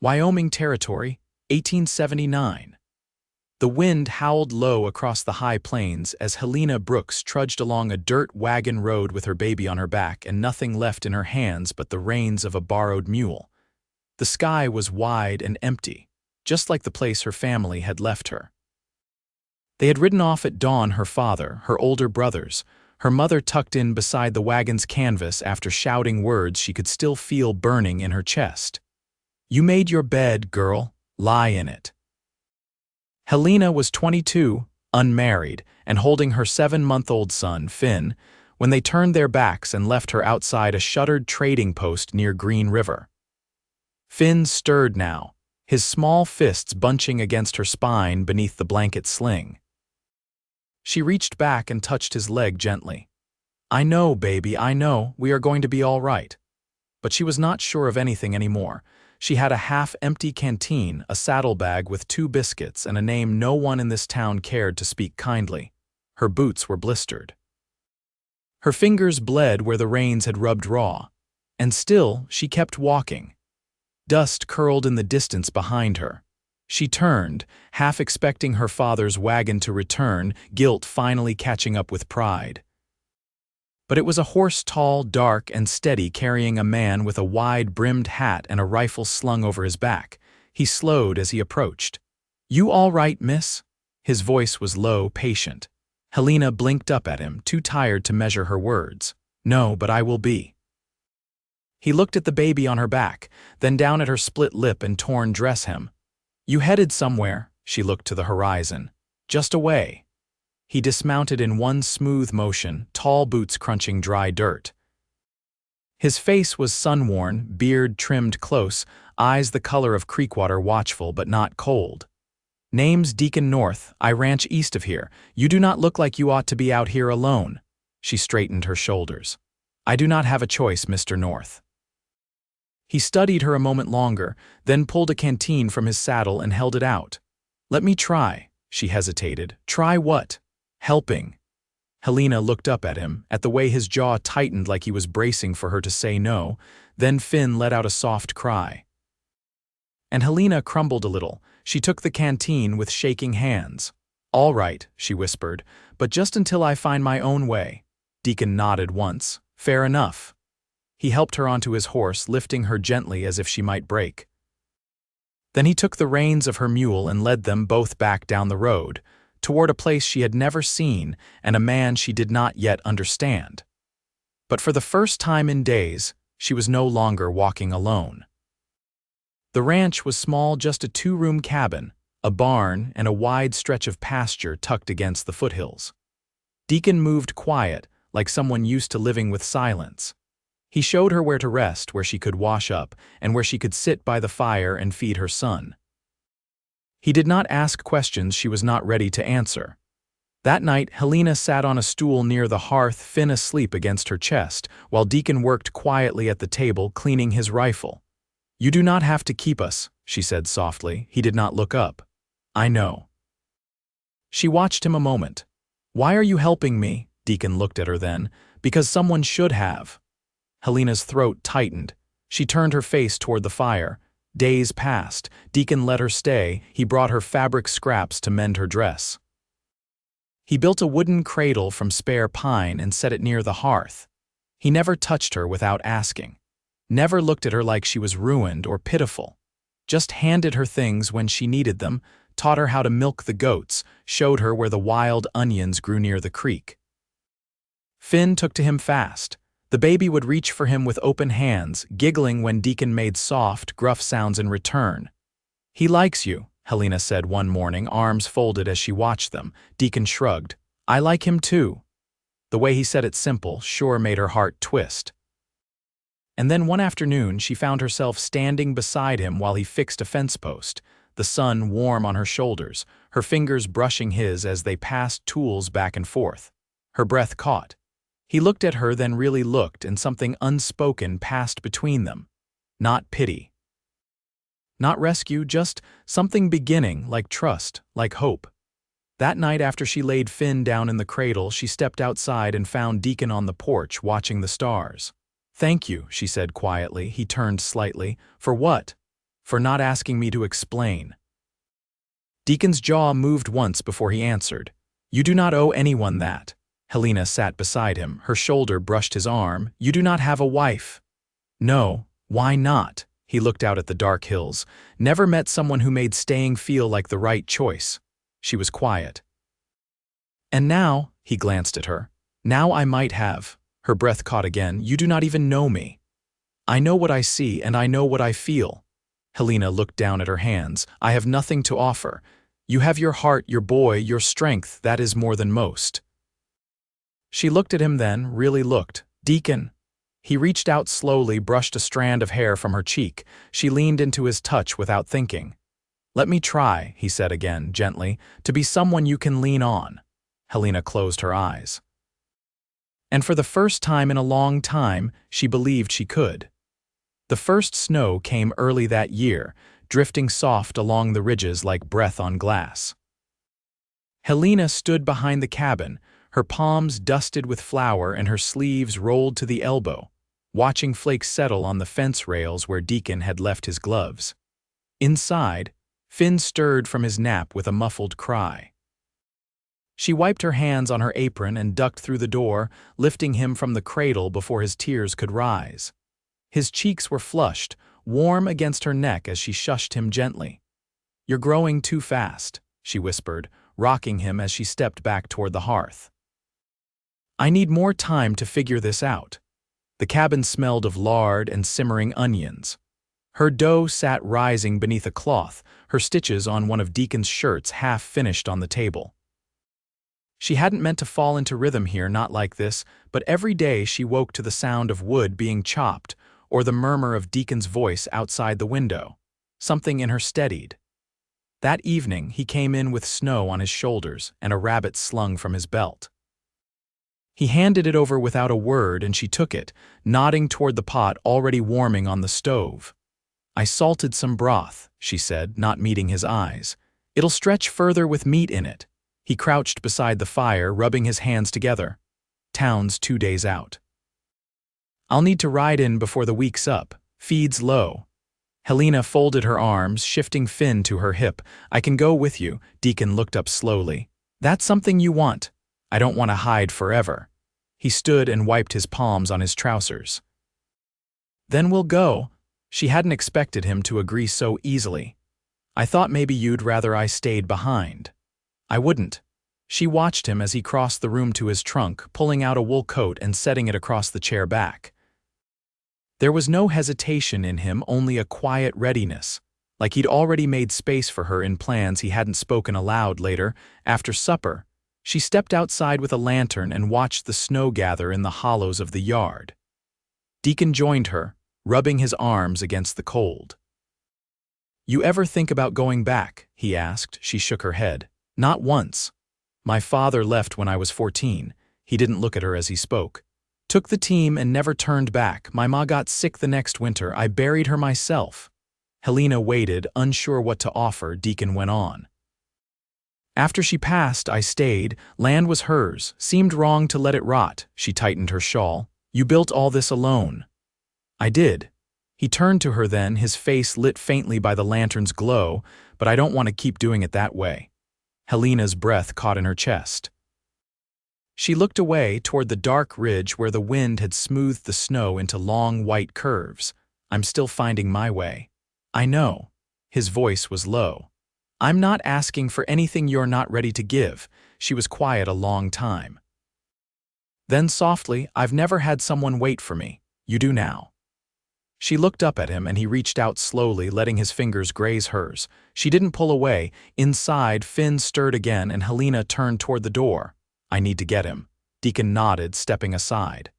Wyoming Territory, 1879. The wind howled low across the high plains as Helena Brooks trudged along a dirt wagon road with her baby on her back and nothing left in her hands but the reins of a borrowed mule. The sky was wide and empty, just like the place her family had left her. They had ridden off at dawn, her father, her older brothers, her mother tucked in beside the wagon's canvas after shouting words she could still feel burning in her chest. "You made your bed, girl. Lie in it." Helena was 22, unmarried, and holding her 7-month-old son, Finn, when they turned their backs and left her outside a shuttered trading post near Green River. Finn stirred now, his small fists bunching against her spine beneath the blanket sling. She reached back and touched his leg gently. "I know, baby, I know, we are going to be all right." But she was not sure of anything anymore. She had a half-empty canteen, a saddlebag with 2 biscuits, and a name no one in this town cared to speak kindly. Her boots were blistered. Her fingers bled where the reins had rubbed raw, and still she kept walking. Dust curled in the distance behind her. She turned, half expecting her father's wagon to return, guilt finally catching up with pride. But it was a horse tall, dark, and steady, carrying a man with a wide-brimmed hat and a rifle slung over his back. He slowed as he approached. "You all right, miss?" His voice was low, patient. Helena blinked up at him, too tired to measure her words. "No, but I will be." He looked at the baby on her back, then down at her split lip and torn dress hem. "You headed somewhere?" She looked to the horizon. "Just away." He dismounted in one smooth motion, tall boots crunching dry dirt. His face was sun-worn, beard trimmed close, eyes the color of creek water, watchful but not cold. "Name's Deacon North. I ranch east of here. You do not look like you ought to be out here alone." She straightened her shoulders. "I do not have a choice, Mr. North." He studied her a moment longer, then pulled a canteen from his saddle and held it out. "Let me try." She hesitated. "Try what?" "Helping." Helena looked up at him, at the way his jaw tightened like he was bracing for her to say no. Then Finn let out a soft cry. And Helena crumbled a little. She took the canteen with shaking hands. "All right," she whispered, "but just until I find my own way." Deacon nodded once. "Fair enough." He helped her onto his horse, lifting her gently as if she might break. Then he took the reins of her mule and led them both back down the road, toward a place she had never seen and a man she did not yet understand. But for the first time in days, she was no longer walking alone. The ranch was small, just a 2-room cabin, a barn, and a wide stretch of pasture tucked against the foothills. Deacon moved quiet, like someone used to living with silence. He showed her where to rest, where she could wash up, and where she could sit by the fire and feed her son. He did not ask questions she was not ready to answer. That night, Helena sat on a stool near the hearth, Finn asleep against her chest, while Deacon worked quietly at the table, cleaning his rifle. "You do not have to keep us," she said softly. He did not look up. "I know." She watched him a moment. "Why are you helping me?" Deacon looked at her then. "Because someone should have." Helena's throat tightened. She turned her face toward the fire. Days passed. Deacon let her stay. He brought her fabric scraps to mend her dress. He built a wooden cradle from spare pine and set it near the hearth. He never touched her without asking. Never looked at her like she was ruined or pitiful. Just handed her things when she needed them, taught her how to milk the goats, showed her where the wild onions grew near the creek. Finn took to him fast. The baby would reach for him with open hands, giggling when Deacon made soft, gruff sounds in return. "He likes you," Helena said one morning, arms folded as she watched them. Deacon shrugged. "I like him too." The way he said it simple, sure made her heart twist. And then one afternoon she found herself standing beside him while he fixed a fence post, the sun warm on her shoulders, her fingers brushing his as they passed tools back and forth. Her breath caught. He looked at her, then really looked, and something unspoken passed between them. Not pity. Not rescue, just something beginning, like trust, like hope. That night after she laid Finn down in the cradle, she stepped outside and found Deacon on the porch watching the stars. "Thank you," she said quietly. He turned slightly. "For what?" For not asking me to explain. Deacon's jaw moved once before he answered. You do not owe anyone that. Helena sat beside him, her shoulder brushed his arm. You do not have a wife. No, why not? He looked out at the dark hills. Never met someone who made staying feel like the right choice. She was quiet. And now, he glanced at her. Now I might have. Her breath caught again. You do not even know me. I know what I see and I know what I feel. Helena looked down at her hands. I have nothing to offer. You have your heart, your boy, your strength. That is more than most. She looked at him then, really looked. Deacon. He reached out slowly, brushed a strand of hair from her cheek. She leaned into his touch without thinking. Let me try, he said again, gently, to be someone you can lean on. Helena closed her eyes. And for the first time in a long time, she believed she could. The first snow came early that year, drifting soft along the ridges like breath on glass. Helena stood behind the cabin, her palms dusted with flour and her sleeves rolled to the elbow, watching flakes settle on the fence rails where Deacon had left his gloves. Inside, Finn stirred from his nap with a muffled cry. She wiped her hands on her apron and ducked through the door, lifting him from the cradle before his tears could rise. His cheeks were flushed, warm against her neck as she shushed him gently. You're growing too fast, she whispered, rocking him as she stepped back toward the hearth. I need more time to figure this out. The cabin smelled of lard and simmering onions. Her dough sat rising beneath a cloth, her stitches on one of Deacon's shirts half finished on the table. She hadn't meant to fall into rhythm here, not like this, but every day she woke to the sound of wood being chopped or the murmur of Deacon's voice outside the window. Something in her steadied. That evening, he came in with snow on his shoulders and a rabbit slung from his belt. He handed it over without a word and she took it, nodding toward the pot already warming on the stove. I salted some broth, she said, not meeting his eyes. It'll stretch further with meat in it. He crouched beside the fire, rubbing his hands together. Town's 2 days out. I'll need to ride in before the week's up. Feed's low. Helena folded her arms, shifting Finn to her hip. I can go with you. Deacon looked up slowly. That's something you want. I don't want to hide forever. He stood and wiped his palms on his trousers. Then we'll go. She hadn't expected him to agree so easily. I thought maybe you'd rather I stayed behind. I wouldn't. She watched him as he crossed the room to his trunk, pulling out a wool coat and setting it across the chair back. There was no hesitation in him, only a quiet readiness, like he'd already made space for her in plans he hadn't spoken aloud. Later, after supper, she stepped outside with a lantern and watched the snow gather in the hollows of the yard. Deacon joined her, rubbing his arms against the cold. You ever think about going back? He asked. She shook her head. Not once. My father left when I was 14. He didn't look at her as he spoke. Took the team and never turned back. My ma got sick the next winter. I buried her myself. Helena waited, unsure what to offer. Deacon went on. After she passed, I stayed. Land was hers. Seemed wrong to let it rot. She tightened her shawl. You built all this alone. I did. He turned to her then, his face lit faintly by the lantern's glow, but I don't want to keep doing it that way. Helena's breath caught in her chest. She looked away toward the dark ridge where the wind had smoothed the snow into long white curves. I'm still finding my way. I know. His voice was low. I'm not asking for anything you're not ready to give. She was quiet a long time. Then softly, I've never had someone wait for me. You do now. She looked up at him and he reached out slowly, letting his fingers graze hers. She didn't pull away. Inside, Finn stirred again and Helena turned toward the door. I need to get him. Deacon nodded, stepping aside.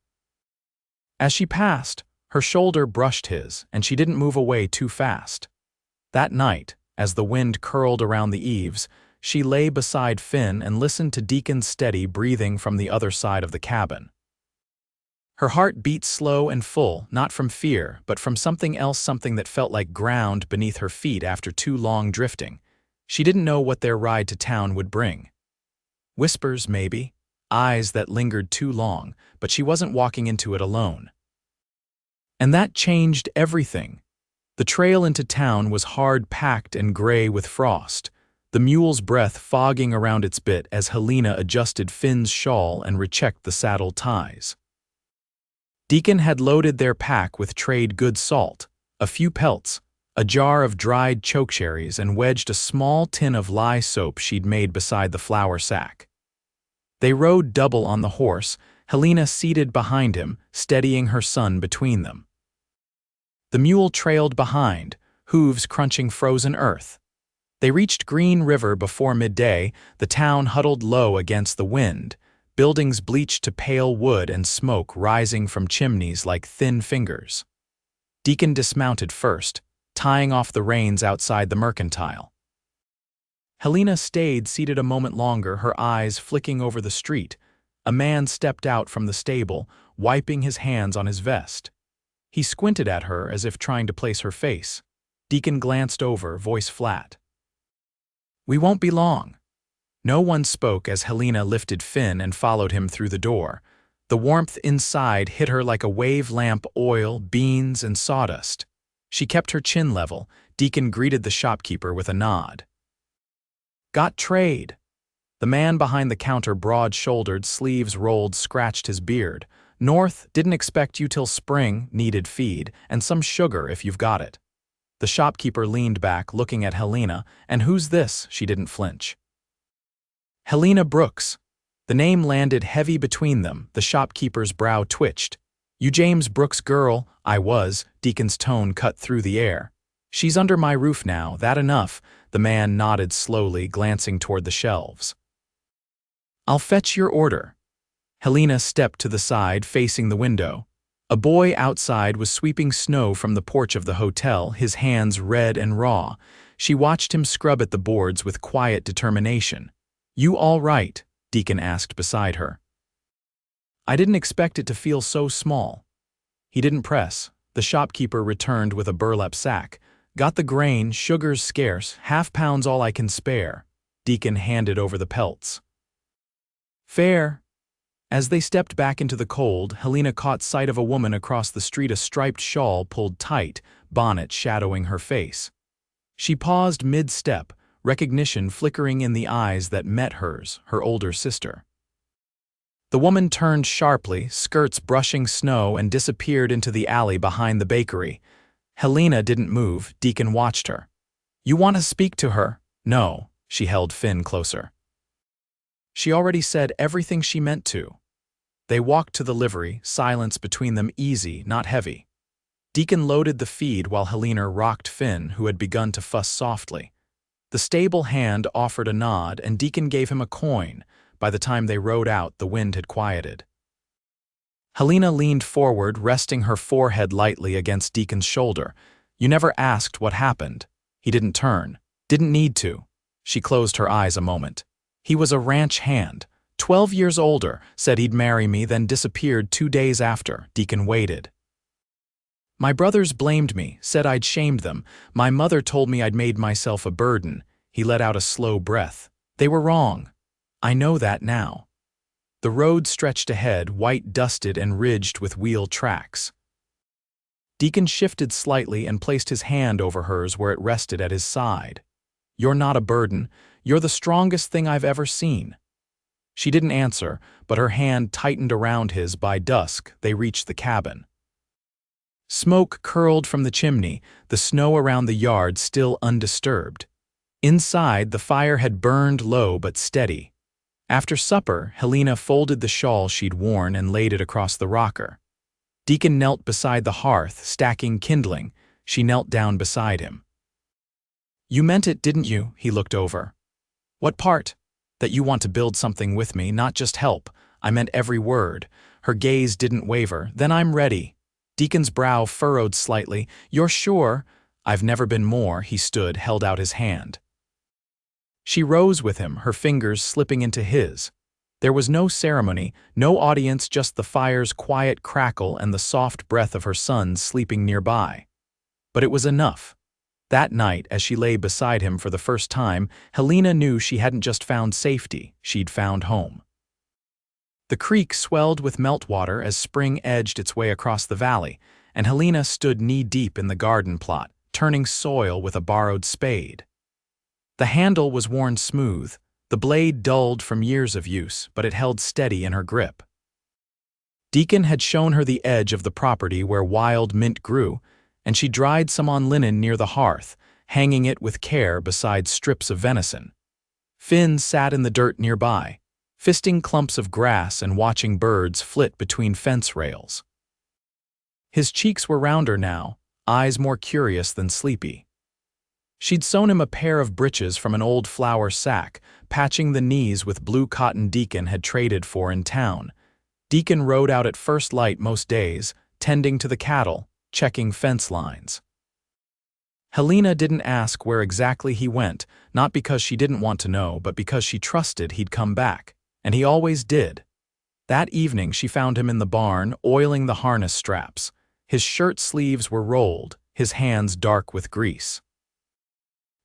As she passed, her shoulder brushed his, and she didn't move away too fast. That night, as the wind curled around the eaves, she lay beside Finn and listened to Deacon's steady breathing from the other side of the cabin. Her heart beat slow and full, not from fear, but from something else, something that felt like ground beneath her feet after too long drifting. She didn't know what their ride to town would bring. Whispers, maybe, eyes that lingered too long, but she wasn't walking into it alone. And that changed everything. The trail into town was hard-packed and gray with frost, the mule's breath fogging around its bit as Helena adjusted Finn's shawl and rechecked the saddle ties. Deacon had loaded their pack with trade good salt, a few pelts, a jar of dried chokecherries, and wedged a small tin of lye soap she'd made beside the flour sack. They rode double on the horse, Helena seated behind him, steadying her son between them. The mule trailed behind, hooves crunching frozen earth. They reached Green River before midday, the town huddled low against the wind, buildings bleached to pale wood and smoke rising from chimneys like thin fingers. Deacon dismounted first, tying off the reins outside the mercantile. Helena stayed seated a moment longer, her eyes flicking over the street. A man stepped out from the stable, wiping his hands on his vest. He squinted at her as if trying to place her face. Deacon glanced over, voice flat. "We won't be long." No one spoke as Helena lifted Finn and followed him through the door. The warmth inside hit her like a wave lamp, oil, beans, and sawdust. She kept her chin level. Deacon greeted the shopkeeper with a nod. "Got trade." The man behind the counter, broad-shouldered, sleeves rolled, scratched his beard. "North, didn't expect you till spring, needed feed, and some sugar if you've got it." The shopkeeper leaned back, looking at Helena. "And who's this?" She didn't flinch. "Helena Brooks." The name landed heavy between them. The shopkeeper's brow twitched. "You James Brooks' girl?" "I was." Deacon's tone cut through the air. "She's under my roof now, that enough?" The man nodded slowly, glancing toward the shelves. "I'll fetch your order." Helena stepped to the side, facing the window. A boy outside was sweeping snow from the porch of the hotel, his hands red and raw. She watched him scrub at the boards with quiet determination. "You all right?" Deacon asked beside her. "I didn't expect it to feel so small." He didn't press. The shopkeeper returned with a burlap sack. "Got the grain, sugar's scarce, half-pound's all I can spare." Deacon handed over the pelts. "Fair." As they stepped back into the cold, Helena caught sight of a woman across the street, a striped shawl pulled tight, bonnet shadowing her face. She paused mid-step, recognition flickering in the eyes that met hers, her older sister. The woman turned sharply, skirts brushing snow, and disappeared into the alley behind the bakery. Helena didn't move. Deacon watched her. "You want to speak to her?" "No." She held Finn closer. She already said everything she meant to. They walked to the livery, silence between them easy, not heavy. Deacon loaded the feed while Helena rocked Finn, who had begun to fuss softly. The stable hand offered a nod, and Deacon gave him a coin. By the time they rode out, the wind had quieted. Helena leaned forward, resting her forehead lightly against Deacon's shoulder. "You never asked what happened." He didn't turn. Didn't need to. She closed her eyes a moment. "He was a ranch hand. 12 years older, said he'd marry me, then disappeared 2 days after." Deacon waited. "My brothers blamed me, said I'd shamed them. My mother told me I'd made myself a burden." He let out a slow breath. "They were wrong. I know that now." The road stretched ahead, white dusted and ridged with wheel tracks. Deacon shifted slightly and placed his hand over hers where it rested at his side. "You're not a burden. You're the strongest thing I've ever seen." She didn't answer, but her hand tightened around his. By dusk, they reached the cabin. Smoke curled from the chimney, the snow around the yard still undisturbed. Inside, the fire had burned low but steady. After supper, Helena folded the shawl she'd worn and laid it across the rocker. Deacon knelt beside the hearth, stacking kindling. She knelt down beside him. "You meant it, didn't you?" He looked over. "What part?" "That you want to build something with me, not just help." "I meant every word." Her gaze didn't waver. "Then I'm ready." Deacon's brow furrowed slightly. "You're sure?" "I've never been more." He stood, held out his hand. She rose with him, her fingers slipping into his. There was no ceremony, no audience, just the fire's quiet crackle and the soft breath of her son sleeping nearby. But it was enough. That night, as she lay beside him for the first time, Helena knew she hadn't just found safety, she'd found home. The creek swelled with meltwater as spring edged its way across the valley, and Helena stood knee-deep in the garden plot, turning soil with a borrowed spade. The handle was worn smooth, the blade dulled from years of use, but it held steady in her grip. Deacon had shown her the edge of the property where wild mint grew, and she dried some on linen near the hearth, hanging it with care beside strips of venison. Finn sat in the dirt nearby, fisting clumps of grass and watching birds flit between fence rails. His cheeks were rounder now, eyes more curious than sleepy. She'd sewn him a pair of breeches from an old flour sack, patching the knees with blue cotton Deacon had traded for in town. Deacon rode out at first light most days, tending to the cattle, checking fence lines. Helena didn't ask where exactly he went, not because she didn't want to know, but because she trusted he'd come back, and he always did. That evening she found him in the barn, oiling the harness straps. His shirt sleeves were rolled, his hands dark with grease.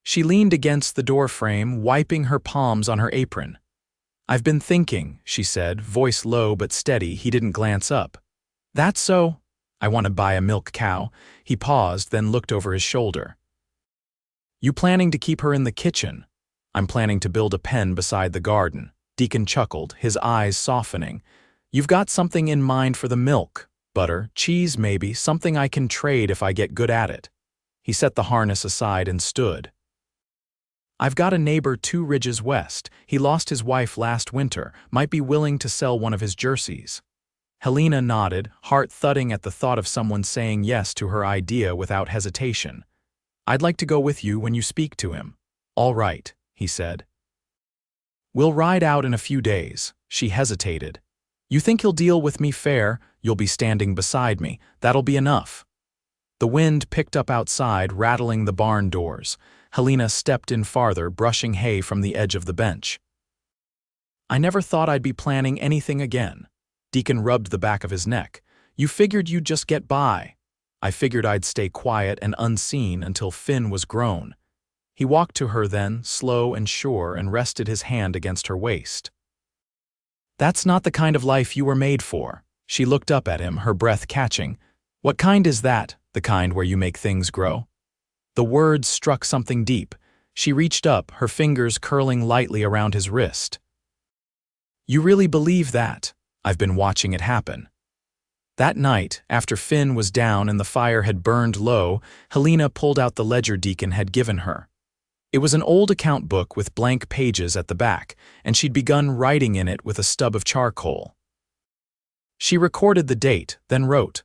She leaned against the door frame, wiping her palms on her apron. "I've been thinking," she said, voice low but steady. He didn't glance up. "That's so? I want to buy a milk cow." He paused, then looked over his shoulder. "You planning to keep her in the kitchen?" "I'm planning to build a pen beside the garden." Deacon chuckled, his eyes softening. "You've got something in mind for the milk? Butter, cheese maybe, something I can trade if I get good at it." He set the harness aside and stood. "I've got a neighbor 2 ridges west. He lost his wife last winter, might be willing to sell one of his jerseys." Helena nodded, heart thudding at the thought of someone saying yes to her idea without hesitation. "I'd like to go with you when you speak to him." "All right," he said. "We'll ride out in a few days." She hesitated. "You think he'll deal with me fair? You'll be standing beside me. That'll be enough." The wind picked up outside, rattling the barn doors. Helena stepped in farther, brushing hay from the edge of the bench. "I never thought I'd be planning anything again." Deacon rubbed the back of his neck. "You figured you'd just get by." "I figured I'd stay quiet and unseen until Finn was grown." He walked to her then, slow and sure, and rested his hand against her waist. "That's not the kind of life you were made for." She looked up at him, her breath catching. "What kind is that? The kind where you make things grow?" The words struck something deep. She reached up, her fingers curling lightly around his wrist. "You really believe that?" "I've been watching it happen." That night, after Finn was down and the fire had burned low, Helena pulled out the ledger Deacon had given her. It was an old account book with blank pages at the back, and she'd begun writing in it with a stub of charcoal. She recorded the date, then wrote,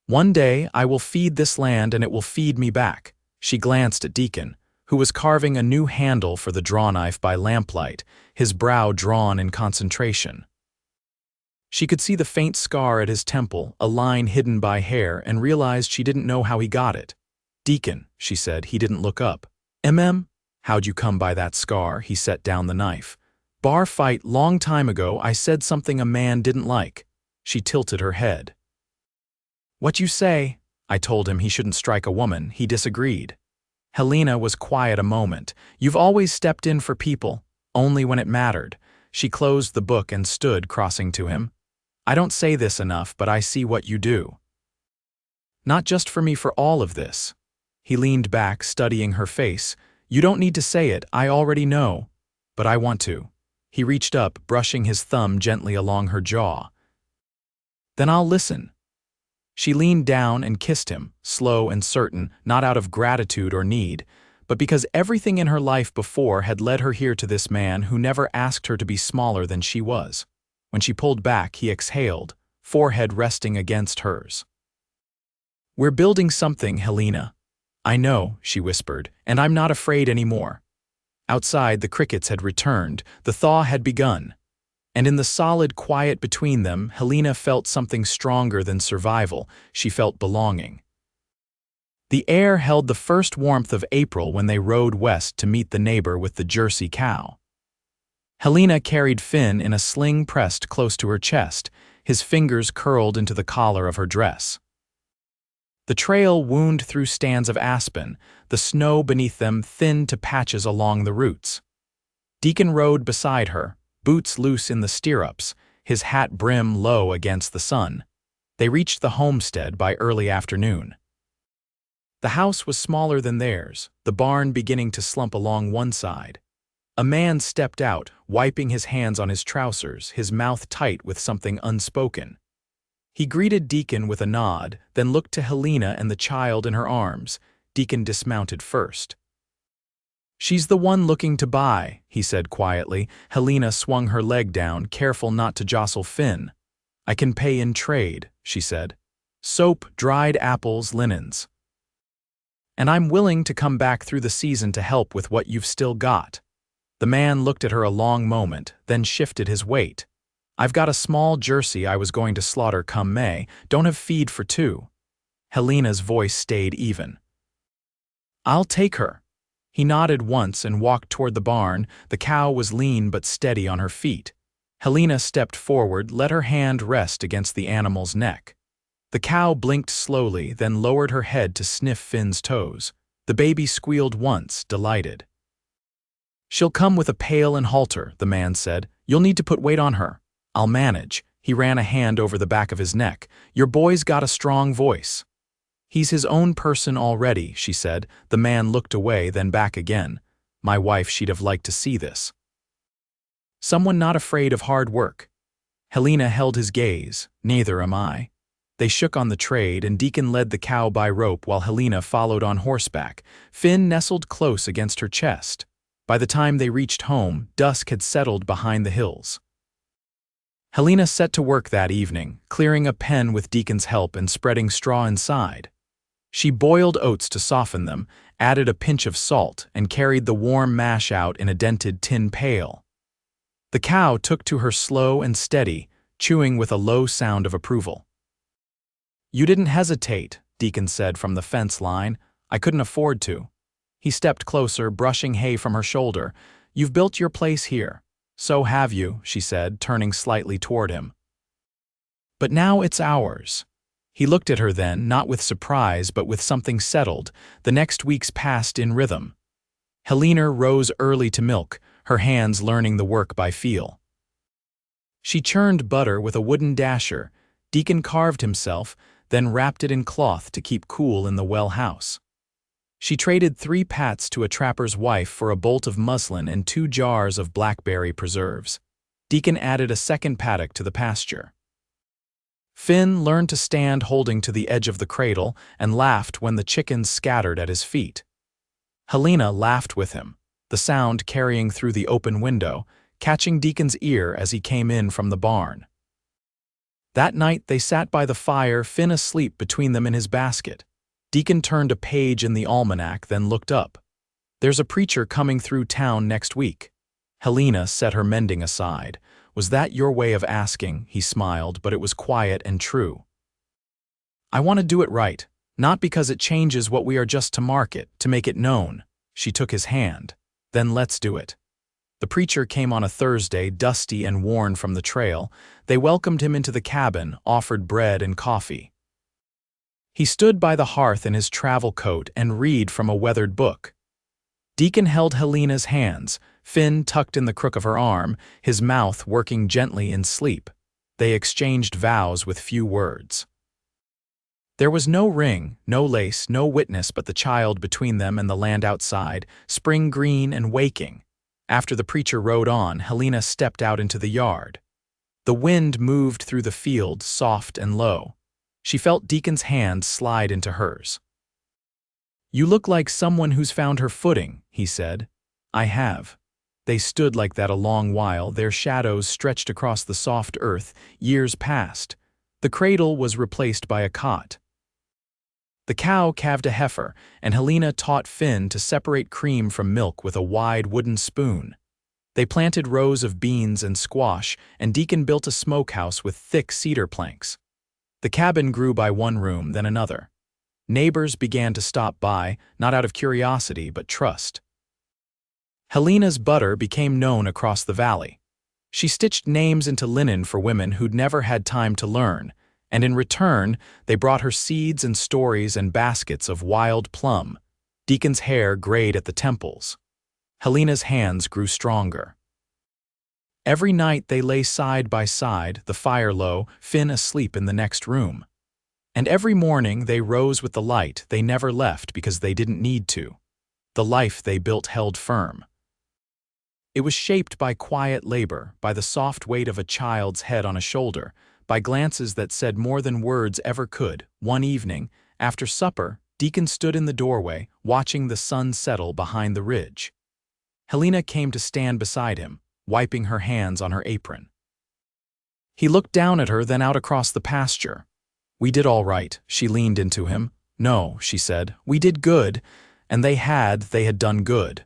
"One day I will feed this land and it will feed me back." She glanced at Deacon, who was carving a new handle for the drawknife by lamplight, his brow drawn in concentration. She could see the faint scar at his temple, a line hidden by hair, and realized she didn't know how he got it. "Deacon," she said. He didn't look up. "How'd you come by that scar?" He set down the knife. "Bar fight long time ago. I said something a man didn't like." She tilted her head. "What you say?" "I told him he shouldn't strike a woman. He disagreed." Helena was quiet a moment. "You've always stepped in for people, only when it mattered." She closed the book and stood, crossing to him. "I don't say this enough, but I see what you do. Not just for me, for all of this." He leaned back, studying her face. "You don't need to say it, I already know. But I want to." He reached up, brushing his thumb gently along her jaw. "Then I'll listen." She leaned down and kissed him, slow and certain, not out of gratitude or need, but because everything in her life before had led her here to this man who never asked her to be smaller than she was. When she pulled back, he exhaled, forehead resting against hers. "We're building something, Helena." "I know," she whispered, "and I'm not afraid anymore." Outside, the crickets had returned, the thaw had begun. And in the solid quiet between them, Helena felt something stronger than survival. She felt belonging. The air held the first warmth of April when they rode west to meet the neighbor with the Jersey cow. Helena carried Finn in a sling pressed close to her chest, his fingers curled into the collar of her dress. The trail wound through stands of aspen, the snow beneath them thinned to patches along the roots. Deacon rode beside her, boots loose in the stirrups, his hat brim low against the sun. They reached the homestead by early afternoon. The house was smaller than theirs, the barn beginning to slump along one side. A man stepped out, wiping his hands on his trousers, his mouth tight with something unspoken. He greeted Deacon with a nod, then looked to Helena and the child in her arms. Deacon dismounted first. "She's the one looking to buy," he said quietly. Helena swung her leg down, careful not to jostle Finn. "I can pay in trade," she said. "Soap, dried apples, linens. And I'm willing to come back through the season to help with what you've still got." The man looked at her a long moment, then shifted his weight. "I've got a small Jersey I was going to slaughter come May. Don't have feed for two." Helena's voice stayed even. "I'll take her." He nodded once and walked toward the barn. The cow was lean but steady on her feet. Helena stepped forward, let her hand rest against the animal's neck. The cow blinked slowly, then lowered her head to sniff Finn's toes. The baby squealed once, delighted. "She'll come with a pail and halter," the man said. "You'll need to put weight on her." "I'll manage." He ran a hand over the back of his neck. "Your boy's got a strong voice." "He's his own person already," she said. The man looked away, then back again. "My wife, she'd have liked to see this. Someone not afraid of hard work." Helena held his gaze. "Neither am I." They shook on the trade, and Deacon led the cow by rope while Helena followed on horseback. Finn nestled close against her chest. By the time they reached home, dusk had settled behind the hills. Helena set to work that evening, clearing a pen with Deacon's help and spreading straw inside. She boiled oats to soften them, added a pinch of salt, and carried the warm mash out in a dented tin pail. The cow took to her slow and steady, chewing with a low sound of approval. "You didn't hesitate," Deacon said from the fence line. "I couldn't afford to." He stepped closer, brushing hay from her shoulder. "You've built your place here." "So have you," she said, turning slightly toward him. "But now it's ours." He looked at her then, not with surprise, but with something settled. The next weeks passed in rhythm. Helena rose early to milk, her hands learning the work by feel. She churned butter with a wooden dasher. Deacon carved himself, then wrapped it in cloth to keep cool in the well house. She traded 3 pats to a trapper's wife for a bolt of muslin and 2 jars of blackberry preserves. Deacon added a second paddock to the pasture. Finn learned to stand holding to the edge of the cradle and laughed when the chickens scattered at his feet. Helena laughed with him, the sound carrying through the open window, catching Deacon's ear as he came in from the barn. That night they sat by the fire, Finn asleep between them in his basket. Deacon turned a page in the almanac, then looked up. "There's a preacher coming through town next week." Helena set her mending aside. "Was that your way of asking?" He smiled, but it was quiet and true. "I want to do it right, not because it changes what we are, just to market, to make it known." She took his hand. "Then let's do it." The preacher came on a Thursday, dusty and worn from the trail. They welcomed him into the cabin, offered bread and coffee. He stood by the hearth in his travel coat and read from a weathered book. Deacon held Helena's hands, Finn tucked in the crook of her arm, his mouth working gently in sleep. They exchanged vows with few words. There was no ring, no lace, no witness but the child between them and the land outside, spring green and waking. After the preacher rode on, Helena stepped out into the yard. The wind moved through the field, soft and low. She felt Deacon's hand slide into hers. "You look like someone who's found her footing," he said. "I have." They stood like that a long while, their shadows stretched across the soft earth. Years passed. The cradle was replaced by a cot. The cow calved a heifer, and Helena taught Finn to separate cream from milk with a wide wooden spoon. They planted rows of beans and squash, and Deacon built a smokehouse with thick cedar planks. The cabin grew by one room, then another. Neighbors began to stop by, not out of curiosity but trust. Helena's butter became known across the valley. She stitched names into linen for women who'd never had time to learn, and in return, they brought her seeds and stories and baskets of wild plum. Deacon's hair grayed at the temples. Helena's hands grew stronger. Every night they lay side by side, the fire low, Finn asleep in the next room. And every morning they rose with the light they never left because they didn't need to. The life they built held firm. It was shaped by quiet labor, by the soft weight of a child's head on a shoulder, by glances that said more than words ever could. One evening, after supper, Deacon stood in the doorway, watching the sun settle behind the ridge. Helena came to stand beside him, wiping her hands on her apron. He looked down at her, then out across the pasture. "We did all right," she leaned into him. "No," she said, "we did good, and they had done good."